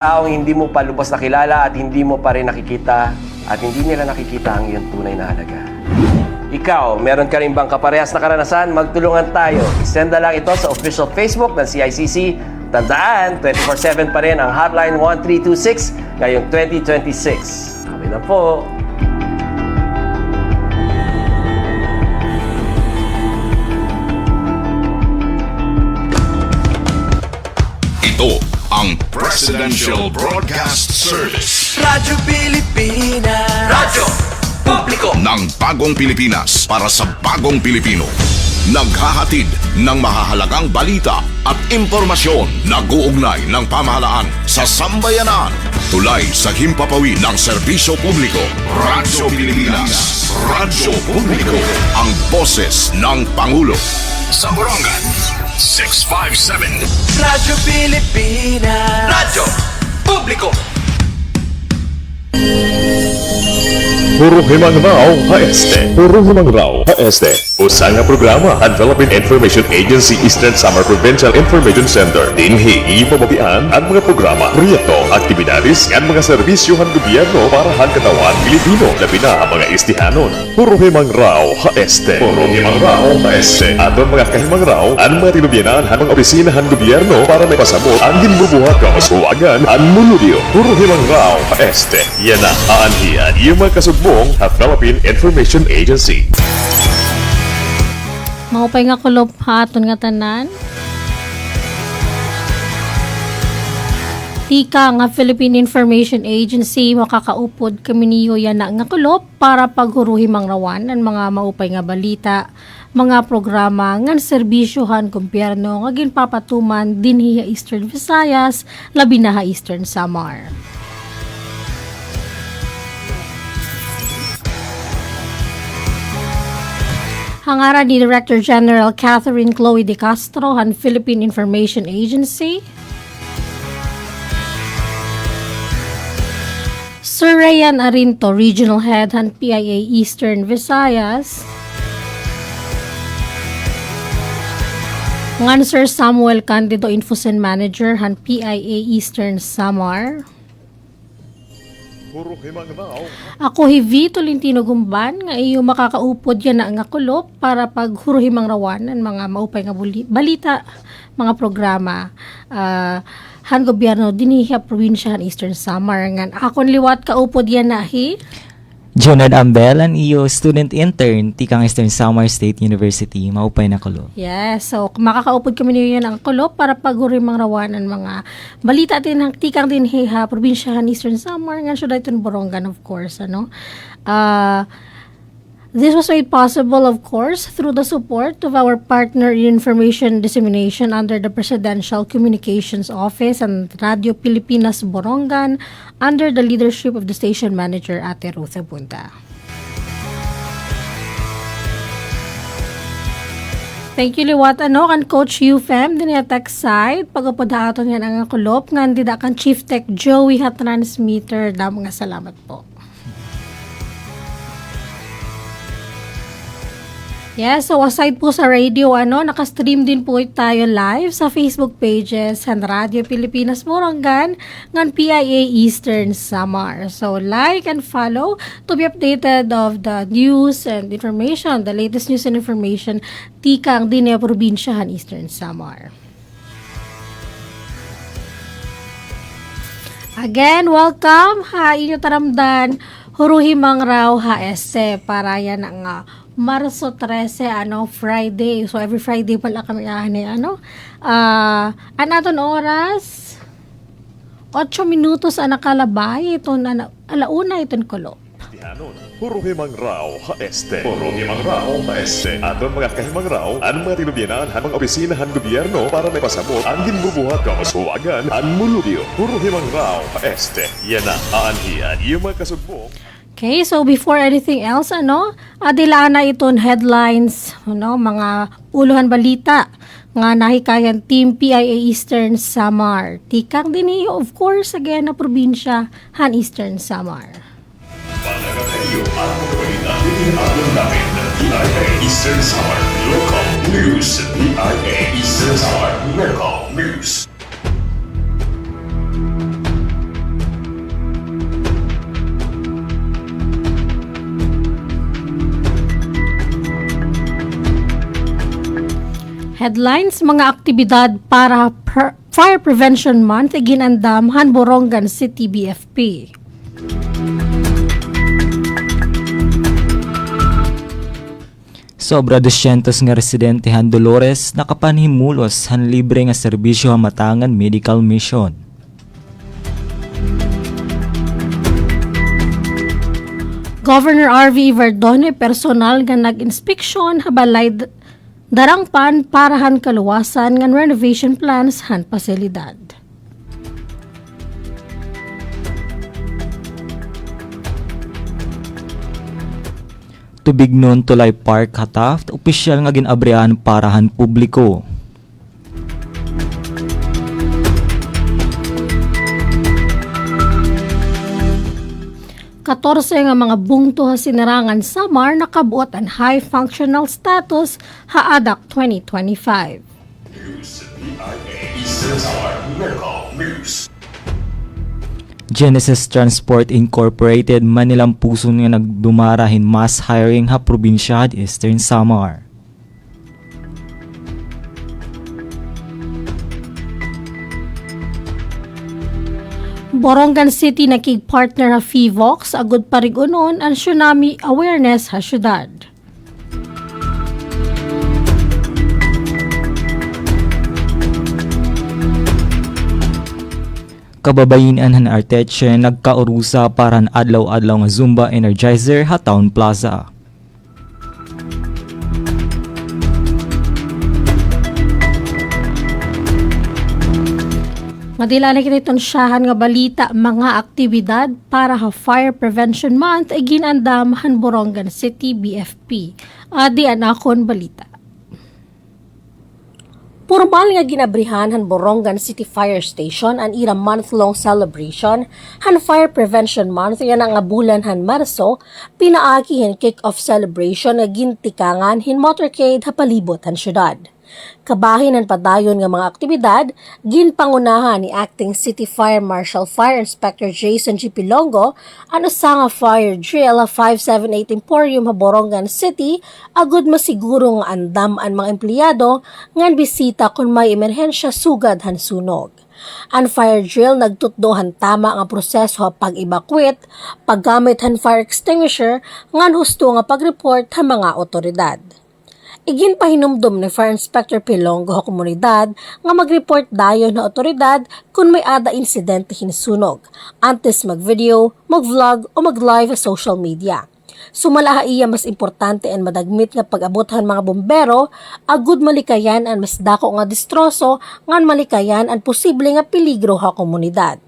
taong hindi mo pa lubos nakilala at hindi mo pa rin nakikita at hindi nila nakikita ang iyong tunay na halaga. Ikaw, meron ka rin bang kaparehas na karanasan? Magtulungan tayo. Isend na lang ito sa official Facebook ng CICC. Tandaan, 24/7 pa rin ang hotline 1326 ngayong 2026. Kami na po. Ito ang Presidential Broadcast Service. Radyo Pilipinas. Radyo Publiko ng bagong Pilipinas para sa bagong Pilipino. Naghahatid ng mahahalagang balita at impormasyon na guugnay ng pamahalaan sa sambayanan. Tulay sa himpapawid ng serbisyo publiko. Radyo Pilipinas. Radyo Publiko. Ang boses ng Pangulo. Sa Borongan, 657. Radyo Pilipinas. Radyo Publiko. Puro Himang Rao HST. Puro Himang Rao HST. Usa nga programa ang Philippine Information Agency Eastern Samar Provincial Information Center. Dinhi ipababian ang mga programa, proyekto, aktibidades at mga serbisyohan gobyerno para han katawan Pilipino, labi na ang mga istihanon. Puro Himang Rao HST. Puro Himang Rao HST. Aton mga kahimang raw ang mga tinubyanan han mga opisinahan gobyerno para may pasabot ang ginbubuhat ka masuwagan ang muludyo. Puro Himang Rao HST. Yan na aanhiyan yung mga kasubmo at Philippine Information Agency. Maupay nga kulop haton nga tanan. Tika nga Philippine Information Agency makakaupod kami niyo yan na nga kulop para paghuruhi mangrawan ang mga maupay nga balita, mga programa nga serbisyohan gobyerno nga ginpapatuman dinhi Eastern Visayas, labi na Eastern Samar. Hangara ni Director General Catherine Chloe De Castro han Philippine Information Agency. Sir Rayan Arinto, Regional Head han PIA Eastern Visayas. Ngan Sir Samuel Candido, Infosen Manager han PIA Eastern Samar. Puro Himang Rao. Ako Hivi Tolentino Gumban nga iyo makakaupod yan na nga kulop para paghuruhimang rawan ang mga maupay nga balita, mga programa han gobyerno dinhi probinsya han Eastern Samar ngan akon liwat kaupod yan na hi. Jonad Ambel, ang iyo student intern, tikang Eastern Samar State University, maupay na kulo. Yes, so makakaupod kami niyo yan ang kulop para paghuruhimang rawan ang mga balita din ng tikang din ha probinsya han Eastern Samar ngan syudad iton Borongan of course ano. This was made possible, of course, through the support of our partner in information dissemination under the Presidential Communications Office and Radio Pilipinas Borongan under the leadership of the station manager, Ate Ruth Abunda. Thank you liwat kan Coach UFM din tech side pagapadaton yan ang kulop ngan dida kan Chief Tech Joey ha transmitter da mga salamat po. Yes, so aside po sa radio, nakastream din po tayo live sa Facebook pages ng Radio Pilipinas Borongan ng PIA Eastern Samar. So like and follow to be updated of the news and information, the latest news and information tikang din probinsyahan Eastern Samar. Again, welcome ha inyo taramdan huruhimang raw HSC para yan ang Marso 13, Friday. So, every Friday pala kami anaton oras, 8 minutos nakalabay. Ito, alauna iton kulo. Puro Himang Rao HST. Puro Himang Rao HST. Aton mga kahimang raw ang mga tinubyanan han mga opisinahan gobyerno para may pasabot ang ginbubuhat ka masuwagan ang muludyo. Puro Himang Rao HST. Yan na aanhiyan yung mga kasubmo. Okay, so before anything else, adilaan na iton headlines, mga uluhan balita nga nahikayan Team PIA Eastern Samar. Tikang din of course, again, na probinsya han Eastern Samar. Panagatayo ang mga atin namin ng PIA Eastern Samar Local News. PIA Eastern Samar Local News. Headlines, mga aktibidad para Fire Prevention Month ginandam han Borongan City BFP. Sobra 200 nga residente han Dolores nakapanhimulos han libre nga serbisyo hamatangan medical mission. Governor R.V. Verdone personal nga nag-inspeksyon habalay darangpan para han kaluwasan ngan renovation plans han pasilidad. Tubignon Tulay Park Hataft, opisyal nga ginabrihan para han publiko. Katorse nga mga bungto ha sinirangan Samar nakabuot ang high functional status haadak 2025. Genesis Transport Incorporated Manilang Puson nga nagdumarahin mass hiring ha probinsya at Eastern Samar. Borongan City nakig-partner ha FIVOX agud parigunon ang tsunami awareness ha syudad. Kababayinan han Arteche nagkaurusa para adlaw-adlaw nga Zumba Energizer ha Town Plaza. Madilala kinitonsyahan nga balita mga aktibidad para ha Fire Prevention Month ay ginandam han Borongan City BFP. Adi anakon balita. Formal nga ginabrihan han Borongan City Fire Station ang ira month-long celebration han Fire Prevention Month yan ang bulan han Marso pinaagi hin kick-off celebration nga gintikangan hin motorcade ha palibot han syudad. Kabahin ang padayon nga mga aktibidad, ginpangunahan ni Acting City Fire Marshal Fire Inspector Jason G. Pilongo ang usa nga fire drill 578 Emporium ha Borongan City agud masiguro nga andam ang mga empleyado ngan bisita kung may emerhensya sugad han sunog. Ang fire drill nagtutdohan tama nga proseso ha pag-evacuate, paggamit han fire extinguisher ngan husto nga pag-report ha mga otoridad. Igin pahinumdum ni Fire Inspector Pilongo sa komunidad nga mag-report dayon na otoridad kung may ada insidente hinsunog, antes mag-video, mag-vlog o mag-live sa social media. Sumala iya mas importante ang madagmit nga pag-abothan mga bombero, agud malikayan ang mas dako nga distroso ngan malikayan ang posible nga peligro sa komunidad.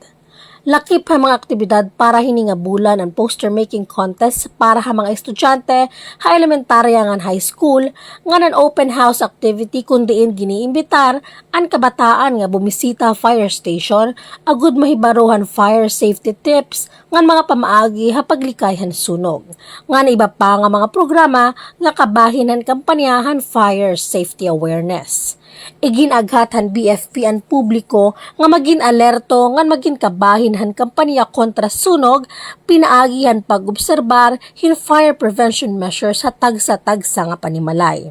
Lakip ha mga aktibidad para hiningabulan ang poster-making contest para ha mga estudyante ha elementarya ngan high school ngan an open house activity kundiin giniimbitar ang kabataan nga bumisita fire station agud mahibaruhan fire safety tips ngan mga pamaagi ha paglikayhan sunog. Ngan iba pa nga mga programa nga kabahinan kampanyahan fire safety awareness. Iginaghathan BFP ang publiko nga maging alerto ngan maging kabahinhan kampanya kontra sunog, pinaagihan pag-obserbar hin fire prevention measures sa tagsa-tagsa nga panimalay.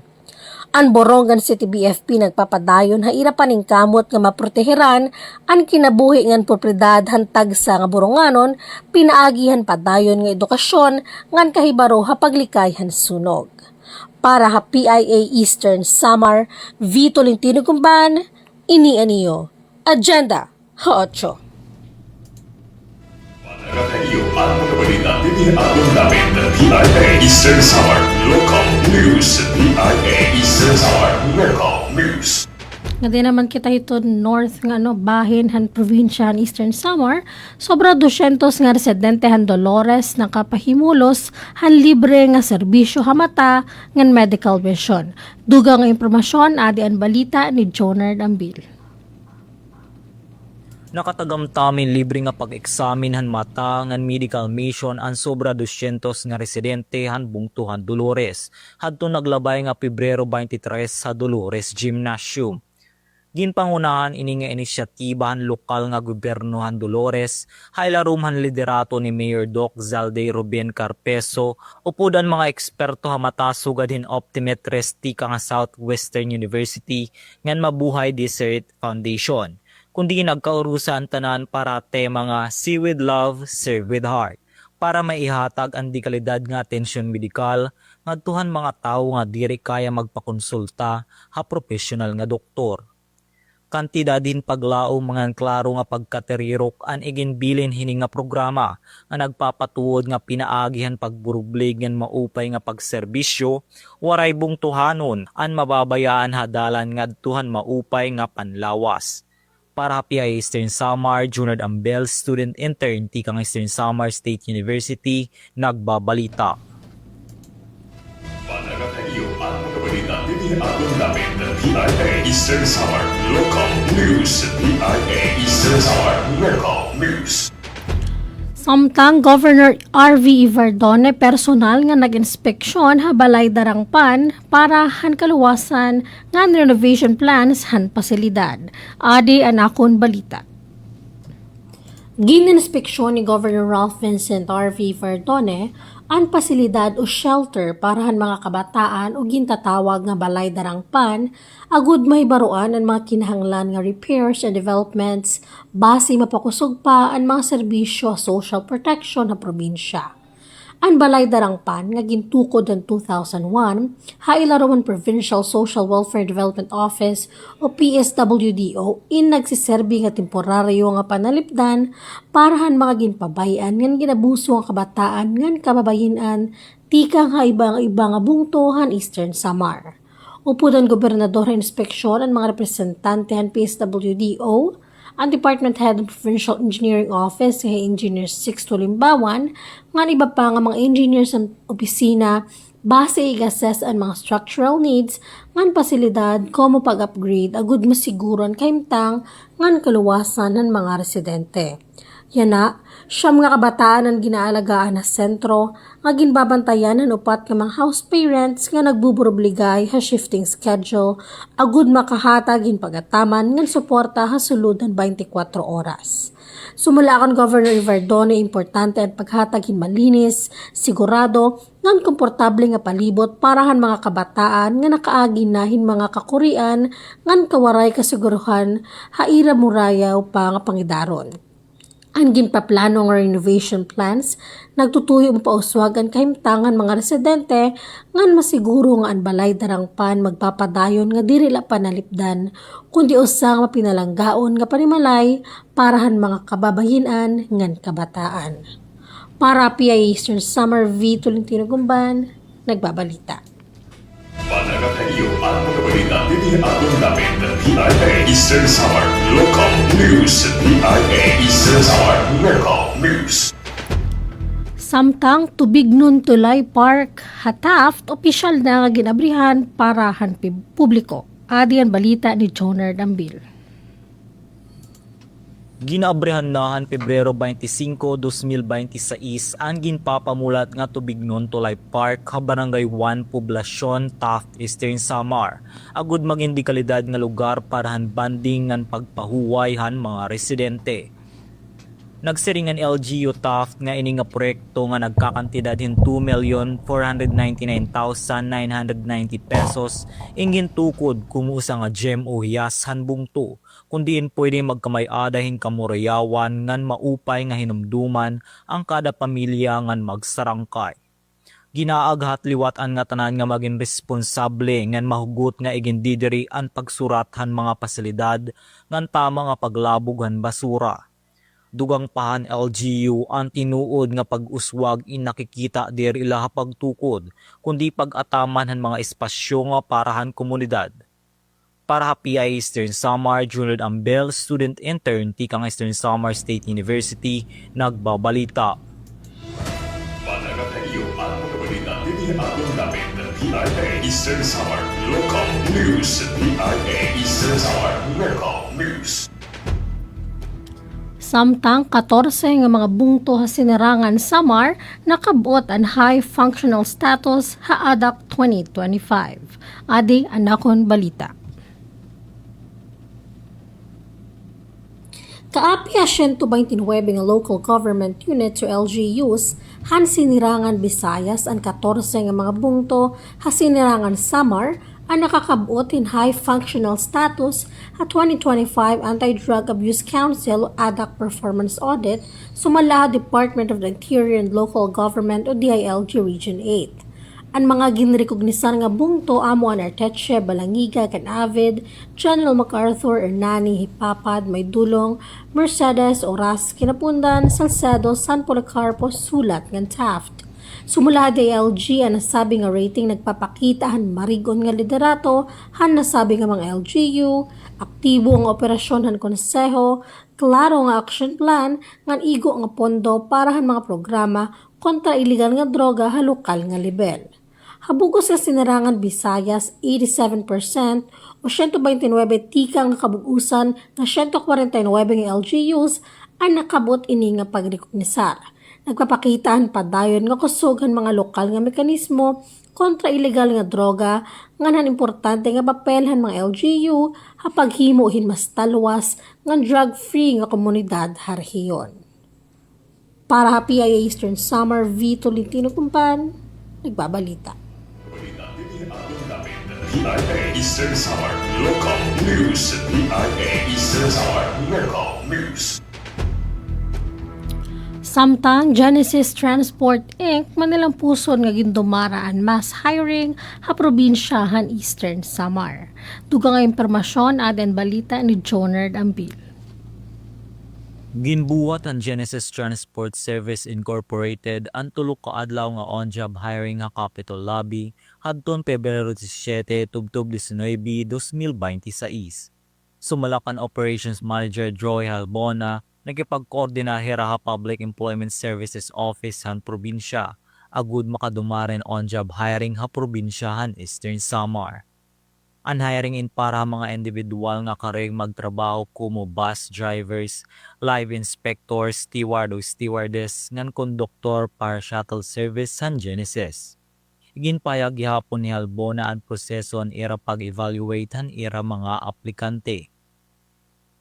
Ang Borongan City BFP nagpapadayon ha ira paning kamot nga maproteheran ang kinabuhi ngan propriedad han tagsa nga Boronganon, pinaagihan padayon nga edukasyon ngan kahibaro ha paglikayhan sunog. Para ha PIA Eastern Samar, Vito Lintino Kumban, ini-aniyo. Agenda, ha-8. Iyo ang mga balita tinihatod namin ng PIA Eastern Samar Local News. PIA Eastern Samar Local News. Nga din naman kita ito north nga bahin han probinsya han Eastern Samar, sobra 200 nga residente han Dolores nakapahimulos han libre nga serbisyo hamata ngan medical vision. Dugang nga impormasyon adi ang balita ni Jonard Ambil. Nakatagamtamin libre nga pag-eksamin han mata ngan medical mission ang sobra 200 nga residente han bungtuhan Dolores. Hadto naglabay nga Pebrero 23 sa Dolores Gymnasium. Ginpangunahan ini nga inisyatibahan lokal nga gobyernohan Dolores, haylarumhan liderato ni Mayor Doc Zalday Ruben Carpeso, upudan mga eksperto hamataso gadin optimetres tika nga Southwestern University ngan Mabuhay Desert Foundation. Kundi nagkaurusan tanan para tema nga See with Love, Serve with Heart, para maihatag ang dekalidad nga atensyon medikal ngadtuhan mga tao nga diri kaya magpakonsulta ha professional nga doktor. Kantidad din paglao mga klaro nga pagkaterirok an iginbilin hini nga programa nga nagpapatuod nga pinaagihan pagburublig ngan maupay nga pagserbisyo waray bungtuhanon an mababayaan hadalan ngadtuhan maupay nga panlawas. Para PI Eastern Samar, Junard Ambel, student intern tikang Eastern Samar State University, nagbabalita. Panagakayo ang mga balita din aton namin ng PIA Eastern Samar Local News. PIA Eastern Samar Local News. Samtang Governor R.V. Verdone personal nga nag-inspeksyon ha balay darangpan para han kaluwasan nga renovation plans han pasilidad. Adi anakon balita. Gininspeksyon ni Governor Ralph Vincent R.V. Verdone ang pasilidad o shelter para han mga kabataan o gintatawag nga balay darangpan agud may baruan ang mga kinahanglan nga repairs and developments base mapakusog pa ang mga serbisyo social protection sa probinsya. Ang balay darangpan nga gintukod ng 2001 hailaruan Provincial Social Welfare Development Office o PSWDO in nagsiserbi nga temporaryo nga panalipdan para han mga ginpabayan ngan ginabuso ang kabataan ngan kababayinan tikang ha ibang nga bungtohan Eastern Samar. Upudan gobernador inspeksyon ang mga representante han PSWDO, ang Department Head ng Provincial Engineering Office kay Engineer Sixto Limbawan, nga iba pa nga mga engineers ng opisina base i-assess ang mga structural needs ngan pasilidad como pag-upgrade agud masiguron kaimtang ngan kaluwasan ng mga residente. Yana, siyam nga kabataan ang ginaalagaan na sentro nga ginbabantayan ng upat nga mga house parents nga nagbuburobligay ha shifting schedule agud makahatag in pagataman ngan suporta ha sulod ng 24 oras. Sumula kon Governor Verdone importante ang paghatag in malinis, sigurado ngan komportable nga palibot para han mga kabataan nga nakaagi nahin mga kakurian ngan kawaray kasiguruhan haira murayaw pa nga pangidaron. Ang ginpaplano nga renovation plans nagtutuyo pauswagan kahimtangan mga residente ngan masiguro nga ang balay darangpan magpapadayon nga diri la panalipdan kundi usang mapinalanggaon nga panimalay parahan mga kababayinan ngan kabataan. Para PI Eastern Summer V. Tolentino Gumban, nagbabalita. Panagakayo ang mga balita din aton namin ng PIA Eastern Samar Local News. PIA Eastern Samar Local News. Samtang tubig nun tulay park hataft opisyal na nga ginabrihan para han publiko. Adi ang balita ni Joner Dambil. Ginaabrihan nahan Pebrero 25, 2026 ang ginpapamulat nga tubig nun Tulay Park ha Barangay 1 Poblasyon, Taft, Eastern Samar. Agud magindi kalidad nga lugar para han banding ngan pagpahuway han mga residente. Nagsiringan LGU Taft nga ini nga proyekto nga nagkakantidad hin 2,499,990 pesos ingin tukod kumusa nga gem o hiyas han bungto kundiin pwede magkamay-adahin kamurayawan ngan maupay nga hinumduman ang kada pamilya ngan magsarangkay. Ginaaghat liwatan nga tanan nga maging responsable ngan mahugot nga igindidiri ang pagsurathan mga pasilidad ngan tama nga paglabog han basura. Dugang pahan LGU ang tinuod nga pag-uswag inakikita dir ilaha pagtukod kundi pag-ataman han mga espasyo nga parahan komunidad. Para PI Eastern Samar, Junard Ambel, student intern tikang Eastern Samar State University, nagbabalita. Panagakayo ang mga balita din aton namin ng PIA Eastern Samar Local News. PIA Eastern Samar Local News. Samtang 14 nga mga bungto ha sinirangan Samar nakabot ang high functional status ha ADAP 2025. Adi anakon balita. Kaapi a 129 nga local government unit to LGUs han sinirangan Visayas ang 14 nga mga bungto ha sinirangan Samar ang nakakabuot in high functional status at 2025 Anti-Drug Abuse Council ADAC Performance Audit sumala Department of the Interior and Local Government o DILG Region 8. Ang mga ginrekognizar nga bungto amo ang Arteche, Balangiga, Canavid, General MacArthur, Hernani, Hipapad, Maydulong, Mercedes, Oras, Kinapundan, Salcedo, San Policarpo, Sulat, ngan Taft. Sumula DILG ang nasabi nga rating nagpapakita han marigon nga liderato han nasabi nga mga LGU, aktibo ang operasyon han konseho, klaro nga action plan, ngan igo nga pondo para han mga programa kontra iligal nga droga ha lokal nga level. Habugos sa sinarangan Visayas 87% o 129 tika nga kabugusan na 149 nga LGUs ang nakabot ini nga pagrekognisar. Nagpapakitaan pa dayon nga kusog ang mga lokal nga mekanismo kontra ilegal nga droga nga nan importante nga papelhan mga LGU ha paghimo mas talwas nga drug-free nga komunidad harhiyon. Para ha PIA Eastern Samar, V. Tolentino Kumpan, nagbabalita. PIA Eastern Samar Local News. PIA Eastern Samar Local News. Samtang Genesis Transport Inc. Manilang puson nga gindumaraan mass hiring ha probinsyahan Eastern Samar. Dugang nga impormasyon aden balita ni Jonard Ambil. Ginbuhat ang Genesis Transport Service Incorporated ang tulo ka adlaw nga on-job hiring nga Capitol Lobby hadton Pebrero 17 tubtob 19, 2026. Sumalakan Operations Manager Joy Halbona nagipagkoordina hira ha Public Employment Services Office han probinsya agud makadumaren on-job hiring ha probinsyahan Eastern Samar. Ang hiring in para mga individual nga kareng magtrabaho kumo bus drivers, live inspectors, steward o stewardess, ngan konduktor para shuttle service san Genesis. Iginpayag gihapon ni Halbona ang proseso ang ira pag-evaluate han ira mga aplikante.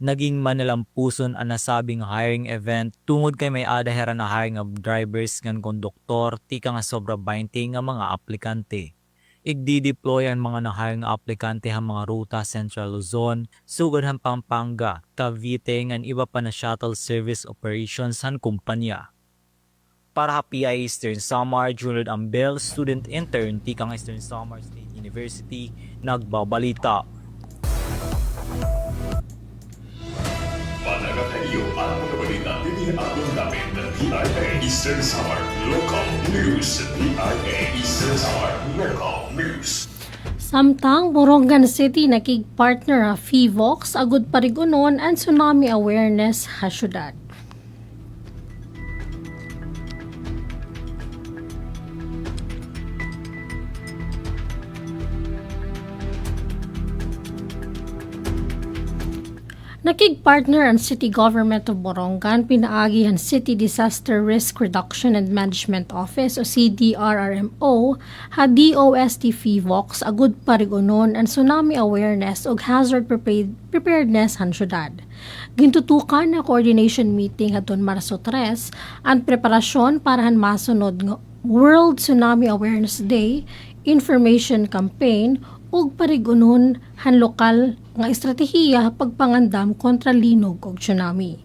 Naging manilampuson ang nasabing hiring event tungod kay may adahera na hiring of drivers ngan konduktor tika nga sobra 20 nga mga aplikante. Igdi-deploy ang mga nahiring aplikante ang mga ruta Central Luzon, sugod ang Pampanga, Cavite ngan iba pa na shuttle service operations han kumpanya. Para ha PIA Eastern Samar, Junard Ambel, student intern tikang Eastern Samar State University, nagbabalita. Panagatayo ang mga balita din atong namin ng PIA Eastern Samar Local News. PIA Eastern Samar Local News. Samtang Borongan City nakig-partner ha FIVOX agud parigunon ang tsunami awareness ha syudad. Nakig-partner ang City Government of Borongan, pinaagi ang City Disaster Risk Reduction and Management Office o CDRRMO, ha DOST FIVOX agud parigunon ang tsunami awareness o hazard preparedness han syudad. Gintutukan na coordination meeting hadton Marso 3 ang preparasyon para han masunod nga World Tsunami Awareness Day, information campaign ug parigunon han lokal nga estratehiya pagpangandam kontra linog ug tsunami.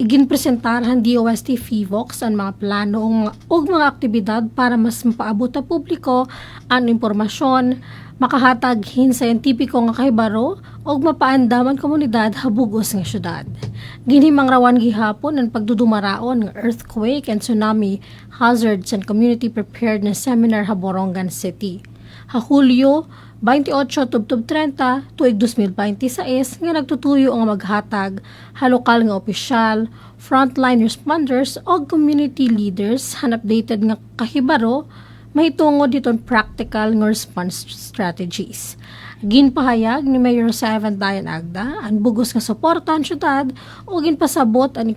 Iginpresentar han DOST FIVOX ang mga plano ug mga aktibidad para mas mapaabot sa publiko ang impormasyon, makahatag hin scientifico nga kahibaro ug mapaandam ang komunidad habugos nga syudad. Ginhimang rawan gihapon ang pagdudumaraon nga earthquake and tsunami hazards and community preparedness seminar ha Borongan City. Ha Hulyo 28 tubtob 30 tuig 2026 nga nagtutuyo ang maghatag ha lokal nga opisyal, frontline responders o community leaders han updated nga kahibaro mahitungod diton practical nga response strategies. Ginpahayag ni Mayor Seven Dayan Agda ang bugos nga suporta ang syudad o ginpasabot ang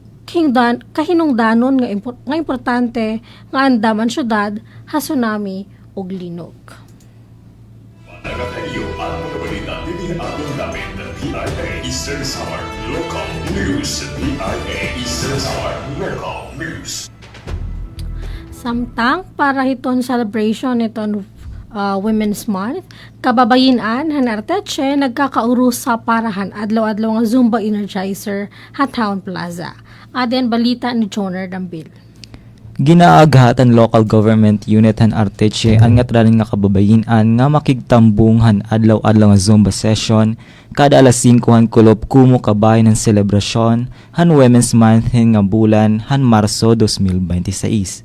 kahinungdanon nga importante nga andam ang syudad ha tsunami ug linog. Panagatayo ang mga balita din atong namin ng PIA Eastern Summer Local News. PIA Eastern Summer Local News. Samtang para hiton celebration iton Women's Month, kababayinan han arteche nagkakaurusa parahan adlaw-adlaw nga Zumba Energizer ha Town Plaza. Aden balita ni Joner Dambil. Ginaaghat ang local government unit han arteche ang ngatranin nga kababayinan nga makigtambong han adlaw-adlaw nga Zumba session kada alas 5 han kulob kumo kabay ng selebrasyon han Women's Month nga bulan han Marso 2026.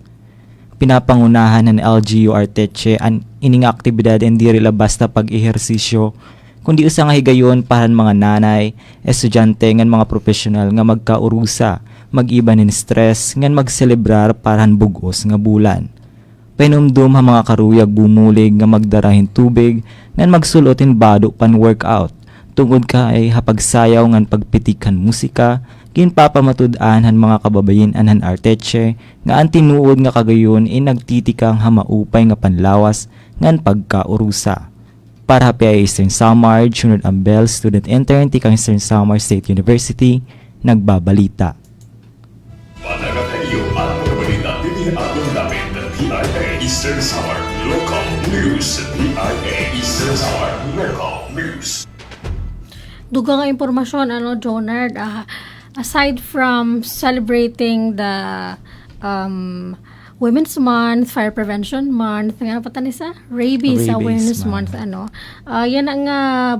Pinapangunahan ng LGU Arteche ang ining aktibidad hindi rila basta pag-ehersisyo, kundi usa nga higayon para mga nanay, estudyante ngan mga profesional nga magkaurusa, mag-iba nin stress ngan magselebrar parahan bugos nga bulan. Pinumdum ha mga karuyag bumulig nga magdarahin tubig ngan magsulotin bado pan workout, tungod ka ay hapagsayaw ngan pagpitikan musika, ginpapamatud-an han mga kababayin-an han arteche nga ang tinuod nga kagayon nagtitikang hamaupay nga panlawas ngan pagkaurusa. Para PIA Eastern Samar, Junard Ambel, student intern tikang Eastern Samar State University, nagbabalita. Panagakayo at pagbalita din atong namin ng PIA Eastern Summer Local News. PIA Eastern Summer Local News. Dugang nga impormasyon, Jonard, aside from celebrating the Women's Month, Fire Prevention Month, nga patanisa, Rabies Awareness Month, yan ang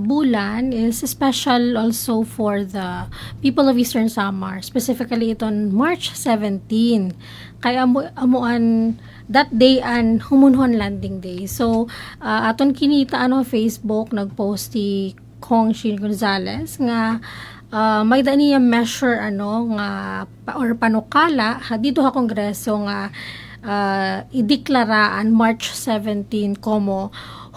bulan is special also for the people of Eastern Samar, specifically iton March 17. Kaya amuan that day an Humunhon Landing Day. So, aton kinita Facebook, nagpost ti Kong Shin Gonzalez nga may daan niya measure nga or panukala dito ha kongreso nga ideklaraan March 17 como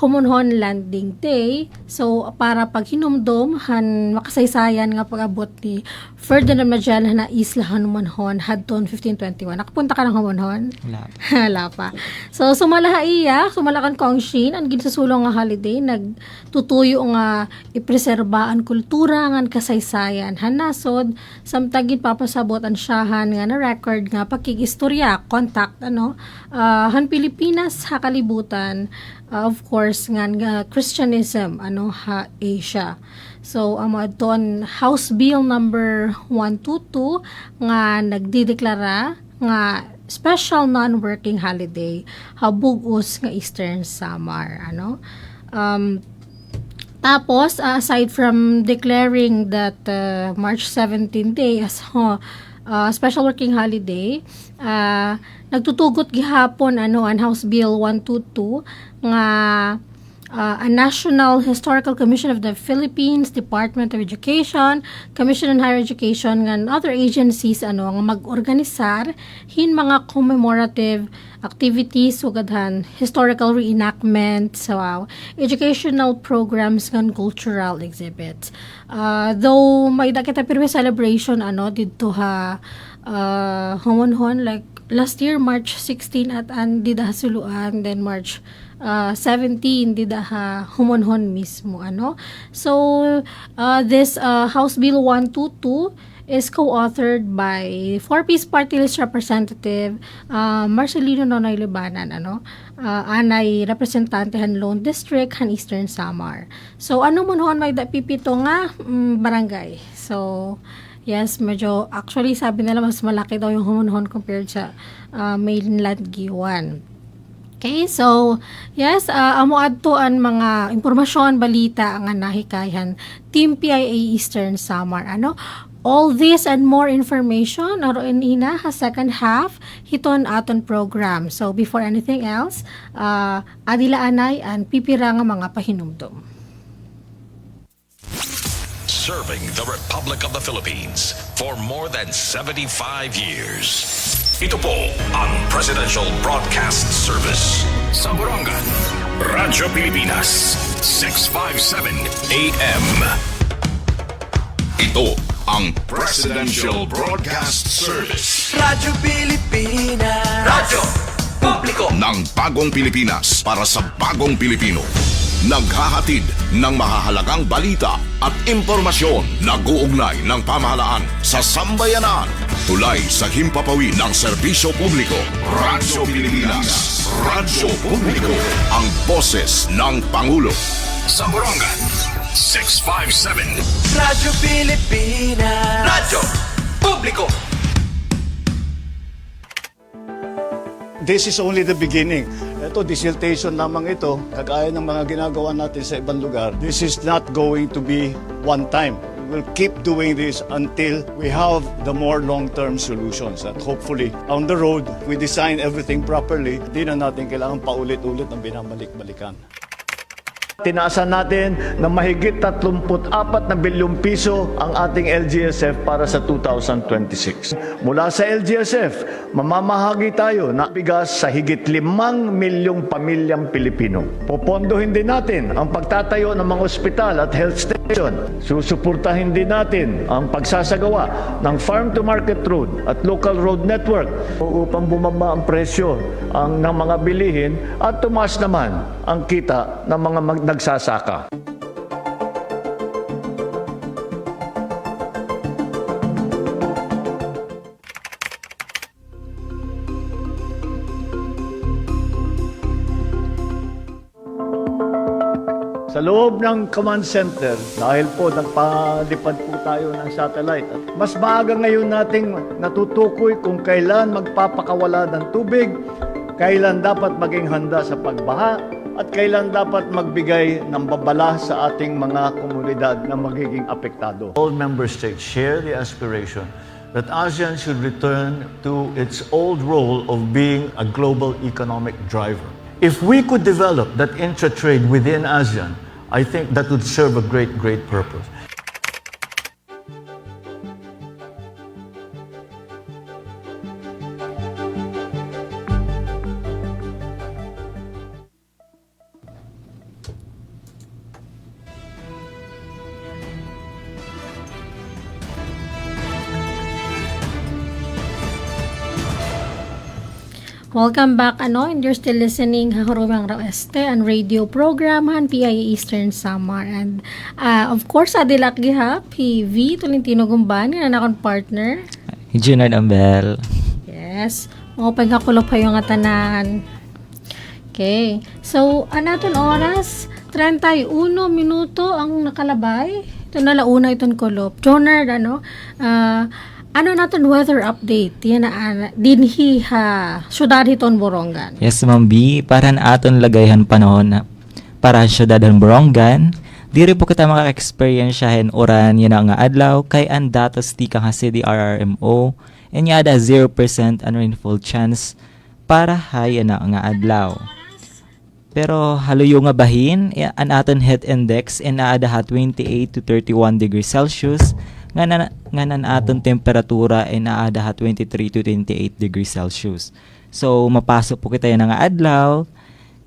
Humunhon Landing Day. So para pag hinumdom han makasaysayan nga pag-abot ni Ferdinand Magellan na Isla Humunhon hadton 1521. Nakapunta ka ng Humunhon? Wala pa. So sumala kan Kongshin ang ginsusulong nga holiday nagtutuyo nga ipreserba ang kultura nga kasaysayan han nasod samtagin papasabot ang syahan nga na record nga pakigistorya contact han Pilipinas ha kalibutan. Of course nga Christianism ha Asia. So amadton House Bill number 122 nga nagdideklara nga special non-working holiday ha bugos nga Eastern Samar tapos aside from declaring that March 17 day as special working holiday, nagtutugot gihapon ang House Bill 122 nga a National Historical Commission of the Philippines, Department of Education, Commission on Higher Education and other agencies nga mag-organisar hin mga commemorative activities ugadhan historical reenactment educational programs and cultural exhibits. Though may dakita pirmi celebration dito ha Humunhon like last year March 16 at dida suluan, then March 17 dida ha Humunhon mismo So this House Bill 122 is co-authored by 4-piece party list representative Marcelino Nonoy Libanan anay representante han Lone District han Eastern Samar. So munhon may pipito nga barangay. So yes, medyo actually sabi nila mas malaki daw yung Humunhon compared sa mainland Giwan. Okay, so yes, amo adto ang mga impormasyon, balita nga nahikayan Team PIA Eastern Samar. All this and more information aron ina ha second half hiton aton program. So before anything else, adila anay ang pipira nga mga pahinumdom. Serving the Republic of the Philippines for more than 75 years. Ito po ang Presidential Broadcast Service. Sa Borongan, Radyo Pilipinas, 657 AM. Ito ang Presidential Broadcast Service. Radyo Pilipinas. Radyo Publiko ng bagong Pilipinas para sa bagong Pilipino. naghahatid ng mahahalagang balita at impormasyon na guugnay ng pamahalaan sa sambayanan. Tulay sa himpapawid ng serbisyo publiko. Radyo Pilipinas. Radyo Publiko. Ang boses ng Pangulo. Sa Borongan, 657. Radyo Pilipinas. Radyo Publiko. This is only the beginning. Ito, dissertation lamang ito, kagaya ng mga ginagawa natin sa ibang lugar. This is not going to be one time. We'll keep doing this until we have the more long-term solutions. At hopefully, on the road, we design everything properly. Hindi na natin kailangan paulit-ulit ng binabalik-balikan. Tinaasan natin na mahigit 34 na bilyong piso ang ating LGSF para sa 2026. Mula sa LGSF, mamamahagi tayo na bigas sa higit 5 milyong pamilyang Pilipino. Popondohin din natin ang pagtatayo ng mga ospital at health station. Susuportahin din natin ang pagsasagawa ng farm-to-market road at local road network upang bumaba ang presyo ng mga bilihin at tumaas naman ang kita ng mga nagsasaka. Sa loob ng command center, dahil po nagpalipad po tayo ng satellite, at mas maaga ngayon nating natutukoy kung kailan magpapakawala ng tubig, kailan dapat maging handa sa pagbaha, at kailan dapat magbigay ng babala sa ating mga komunidad na magiging apektado. All member states share the aspiration that ASEAN should return to its old role of being a global economic driver. If we could develop that intra-trade within ASEAN, I think that would serve a great, great purpose. Welcome back, and you're still listening Hahurumang Raw Este and radio program han PIA Eastern Samar. And of course, adilak giha, PV, Tolentino Gumban, na nakon partner. Junard Ambel. Yes, mga pagkakulop kayo nga tanan. Okay, so anaton oras, 31 minuto ang nakalabay. Ito na launa itong kulop. Jonard, ano natin weather update? Yan na dinhi ha syudad hiton Borongan. Yes, Ma'am B, para na aton lagayhan panahon na para syudad ng Borongan. Diri po kita maka-experiensyahin oran yan nga adlaw kay ang datos ti ka CDRRMO and yada 0% ang rainfall chance para hay na nga adlaw. Pero haluyo nga bahin, ang aton heat index inaada ha 28 to 31 degrees Celsius. Nganan aton temperatura ay naada 23 to 28 degrees Celsius. So, mapasok po kita yan nga adlaw.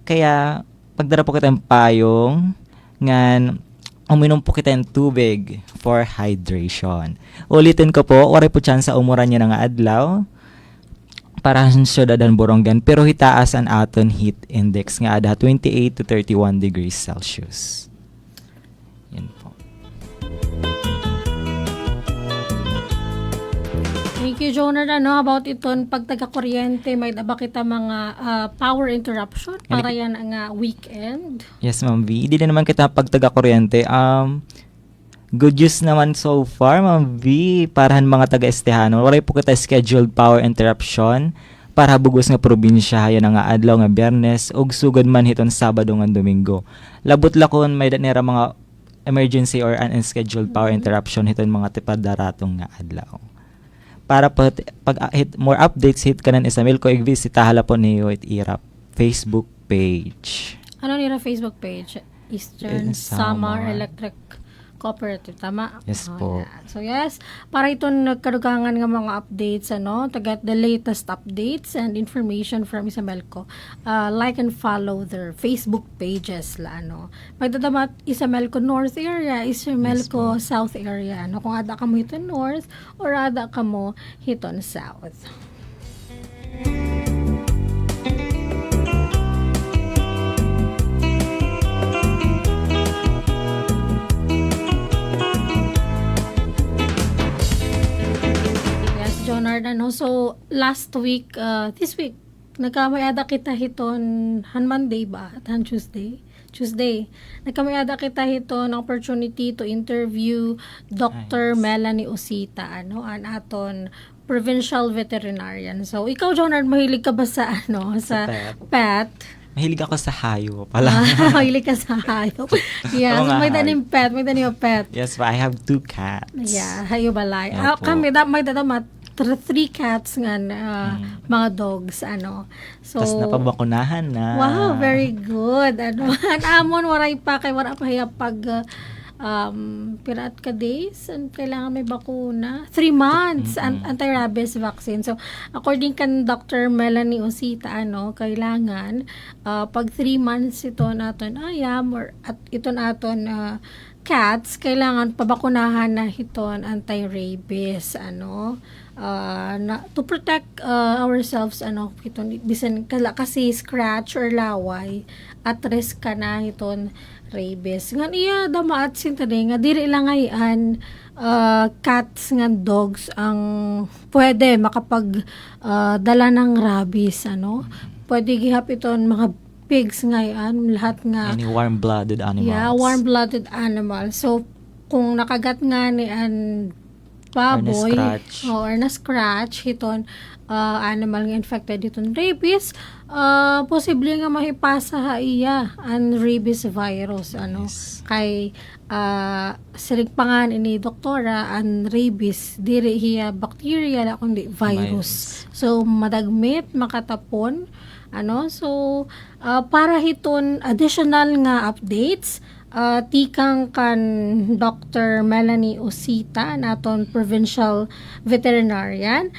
Kaya, pagdara po kita ng payong, ngan, uminom po kita ng tubig for hydration. Ulitin ko po, waray po chance sa umuran niya nga adlaw para sa syudad ng Borongan. Pero hitaas ang aton heat index nga ada 28 to 31 degrees Celsius. Yan po. Thank you, Jonard. About iton, pag taga-kuryente, may ba kita mga power interruption para yan ang weekend? Yes, Ma'am V. Hindi na naman kita pag taga-kuryente. Good news naman so far, Ma'am V. Parahan mga taga-estehano. Wala po kita scheduled power interruption para bugos nga probinsya. Yan nga adlaw nga Biyernes. Ug sugod man hiton Sabado nga Domingo. Labot lakon may danera mga emergency or unscheduled power interruption hiton mga tipadaratong nga adlaw. Para pag more updates hit kanan isamil ko i-visit hala po niyo irap Facebook page. Ano nila Facebook page? Eastern Samar Electric Cooperative, tama? Yes po. Yeah. So yes, para ito nagkadugangan ng mga updates, to get the latest updates and information from Isamelco, like and follow their Facebook pages Pagdadamat Isamelco North area, Isamelco South area, kung ada ka mo hiton North or ada ka mo hiton South. Jonard, so last week, this week, nagkamayada kita hiton han Monday ba? At han Tuesday? Nagkamayada kita hiton ng opportunity to interview Dr. Melanie Osita, an aton provincial veterinarian. So, ikaw, Jonard, mahilig ka ba sa, sa pet? Mahilig ako sa hayop pala. Mahilig ka sa hayop. Yeah, Oo nga, may daning pet. Yes, but I have 2 cats. Yeah, hayop balay. Opo. Kami, may dadamat 3 cats nga, mga dogs, So, Tapos napabakunahan na. wow, very good. Amon, waray pa, kay wala pa hiya pag piraat ka days, kailangan may bakuna. 3 months, anti-rabies vaccine. So, according kan Dr. Melanie Osita, kailangan, pag 3 months ito naton ayam, at ito naton cats, kailangan pabakunahan na hiton anti-rabies, to protect ourselves, hiton, bisan kasi scratch or laway, at risk ka na hiton rabies. Nga iya damaat sintani nga diri lang ayan cats nga dogs ang pwede makapag dala ng rabies, Pwede gihap iton mga pigs ngayon, lahat nga. Any warm-blooded animals. Yeah, warm-blooded animal. So, kung nakagat nga ni baboy or na-scratch hiton animal nga infected hiton rabies, posible nga mahipasa iya ang rabies virus, kay sirigpangan ini doktora ang rabies diri hiya bacteria la kundi virus. So madagmit makatapon, so para hiton additional nga updates, tikang kan Dr. Melanie Osita, naton provincial veterinarian.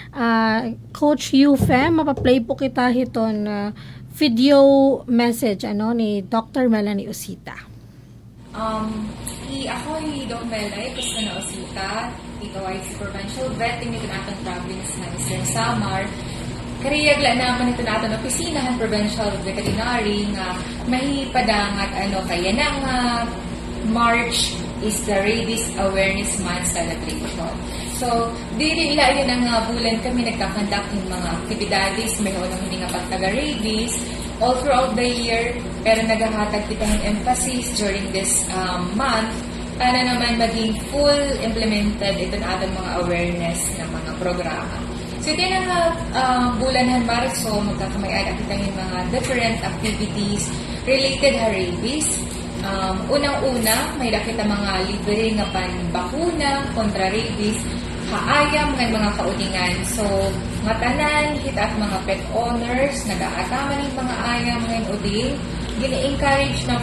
Coach Yufem, mapaplay po kita hiton video message ni Dr. Melanie Osita. Ako ni Dr. Melanie Osita, ito ay si provincial vetting nito natin province na Eastern Samar. Kariyagla naman ito natin opisinahan provincial veterinary nga mahipadangat kaya na nga March is the Rabies Awareness Month celebration. So, dili ila yun ang bulan kami nagkakandak yung mga aktibidades, may unang hindi nga pagtaga-rabies all throughout the year, pero naghahatag kita ng emphasis during this month para naman maging full implemented ito na ating mga awareness ng mga programa. So, ito yung bulan ng Marso, magkakamayaan kita yung mga different activities related sa rabies. Unang-una, may nakita mga libre nga panbakuna kontra rabies, haayam ng mga kauningan. So, matanan, hita at mga pet owners, nag-aataman ng mga ayam ng uding, gini-encourage ng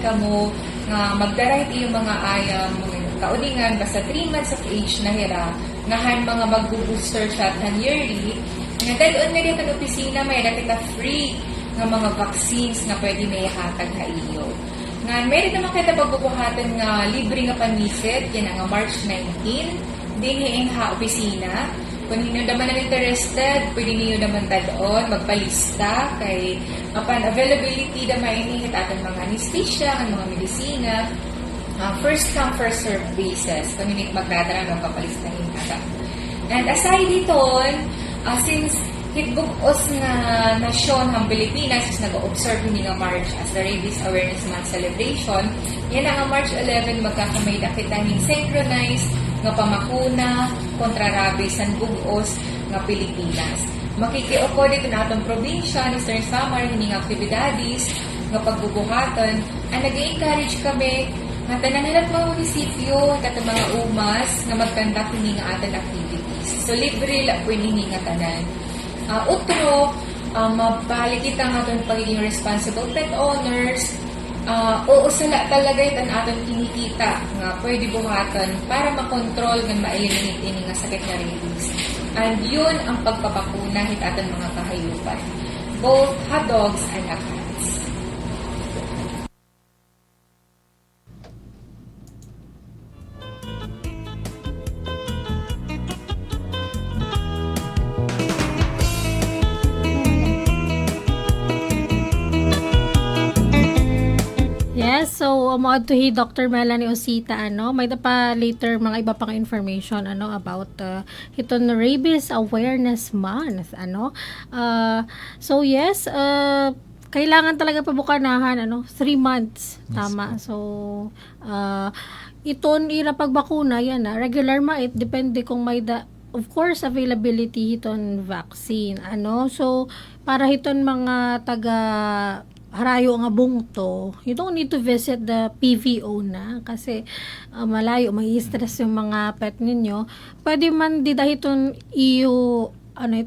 ikamo nga magdarait yung mga ayam kauningan basta 3 months of age na hira ngahan mga mag-booster shot han yearly. Nga daloon na dito ng opisina, may nakita free nga mga vaccines na pwede may hatag ha iyo. Nga meron naman kita pagbubuhatan nga libre nga panisit, yan nga March 19, din hiing ha opisina. Kung ninyo naman ang interested, pwede ninyo naman doon magpalista kay upon availability naman inihit ating mga anesthesia, ang mga medisina. First come, first serve basis. Kung hindi magdadara ng kapalistahin ata. And aside dito, since hitbukos na nasyon ng Pilipinas is nag-observe hindi nga March as the Rabies Awareness Month celebration, yan nga March 11 magkakamay na kita ng synchronized nga pamakuna kontra rabies ang bugos nga Pilipinas. Makikioko dito na itong probinsya ni Eastern Samar, hindi nga aktibidades nga pagbubuhatan, ang nag-encourage kami nga tanan mga munisipyo at mga umas nga magkandak hindi nga atin activities. So, libre lang po hindi nga tanan. Utro, mabalik kita nga itong pagiging responsible pet owners. Oo, sala talaga ito ating kinikita nga pwede buhatan para makontrol ng ma-eliminate ini nga sakit na rabies. And yun ang pagpapakuna hit ating mga kahayupan. Both hot dogs and cats. so maad to Dr. Melanie Osita may pa later mga iba pang information about iton Rabies Awareness Month so yes kailangan talaga pabukanahan 3 months tama so iton ira pagbakuna yan regular mait depende kung may of course availability hiton vaccine so para hiton mga taga harayo nga bungto, you don't need to visit the PVO na kasi malayo, may stress yung mga pet ninyo. Pwede man didahiton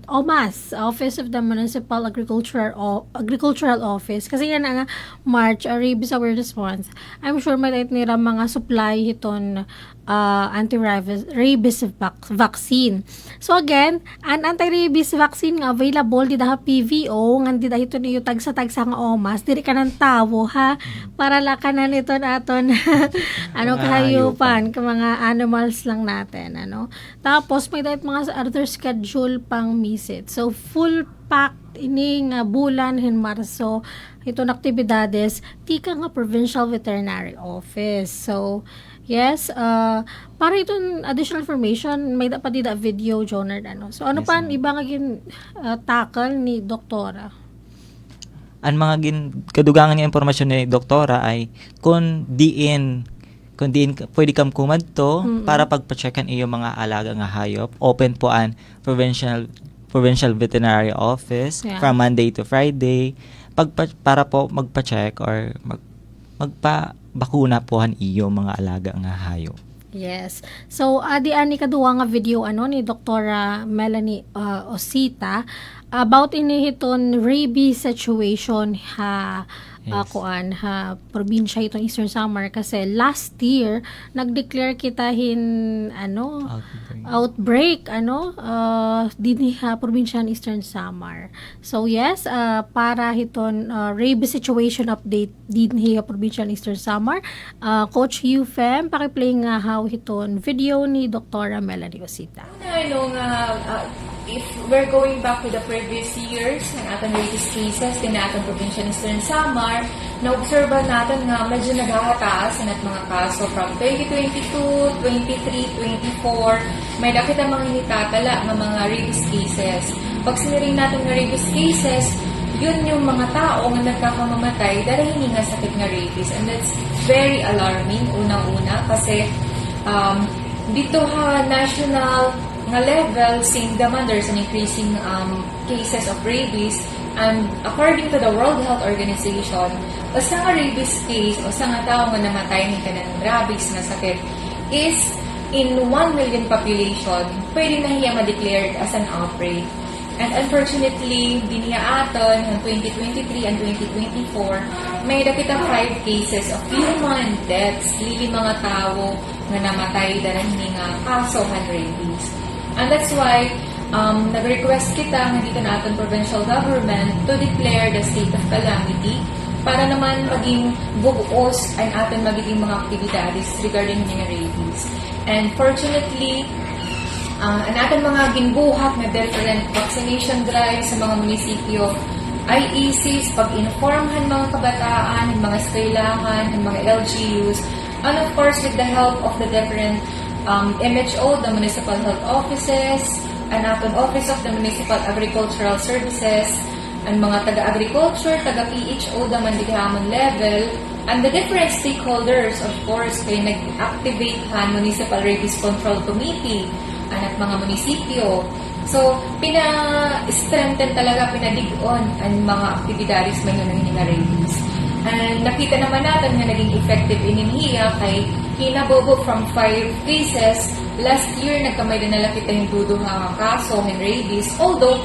OMAS, Office of the Municipal Agricultural Office. Kasi yan nga, March, Rabies Awareness Month. I'm sure may nira mga supply hiton anti-rabies vaccine. So again, an anti-rabies vaccine nga available di daha PVO, nga di dahito niyo tagsa-tagsa nga OMAS, diri ka ng tawo ha, para lakanan ito naton kahayupan, ka mga animals lang natin. Tapos may dahit mga other schedule pang visit. So full packed ini nga bulan hin Marso ito na aktibidades tika nga Provincial Veterinary Office. So yes, para itong additional information may dapat dida video Jonard so ano yes, pa iba nga tackle ni doktora? Ang mga kadugangan nga impormasyon ni doktora ay kung diin pwede kang kumadto para pagpa-checkan iyo mga alaga nga hayop. Open po ang Provincial Veterinary Office from Monday to Friday para po magpa-check or magpa-bakuna po ang iyo mga alaga nga hayop. Yes. So, ani kaduwa nga video ni Dr. Melanie Osita about inihiton rabies situation probinsya itong Eastern Samar kasi last year nag-declare kita outbreak dinhi probinsya ng Eastern Samar. So yes, para hiton rabies situation update dinhi probinsya ng Eastern Samar, Coach Yufem pakiplay nga how hiton video ni Dr. Melanie Osita. If we're going back to the previous years ng atong rabies cases din atong probinsya ng Eastern Samar, na-observe natin nga medyo naghahataas at mga kaso from 2022, 23, 24, may dakit ang mga initatala ng mga rabies cases. Pag siniring natin nga rabies cases, yun yung mga tao nga nagkakamamatay dahil hindi nga sakit nga rabies. And that's very alarming, unang-una, kasi dito national nga level, seeing demand, there's an increasing cases of rabies. And according to the World Health Organization, basta nga rabies case, o sa nga tao nga namatay ng kanang rabies na sakit, is in 1 million population, pwede na hiya ma-declared as an outbreak. And unfortunately, diniya aton ng 2023 and 2024, may dakita 5 cases of human deaths, lili mga tao nga namatay dahil hindi nga kaso ng rabies. And that's why nag-request kita nga dito na ating provincial government to declare the state of calamity para naman maging buos ang ating magiging mga aktibidades regarding ng rabies. And fortunately, ang ating mga ginbuhat na different vaccination drives sa mga munisipyo, IECs, pag-informhan mga kabataan, mga eskwelahan, mga LGUs, and of course with the help of the different MHO, the Municipal Health Offices, and aton Office of the Municipal Agricultural Services, and mga taga-agriculture, taga-PHO, the mandigamon level, and the different stakeholders, of course, kay nag-activate Municipal Rabies Control Committee, at mga munisipyo. So, pina-strengthen talaga, pinadig-on ang mga aktibidades ngayon ng rabies. And nakita naman natin na naging effective ininiya kay kinabobo from 5 cases. Last year, nagkamay din nalapit na yung dudo nga kaso ng rabies. Although,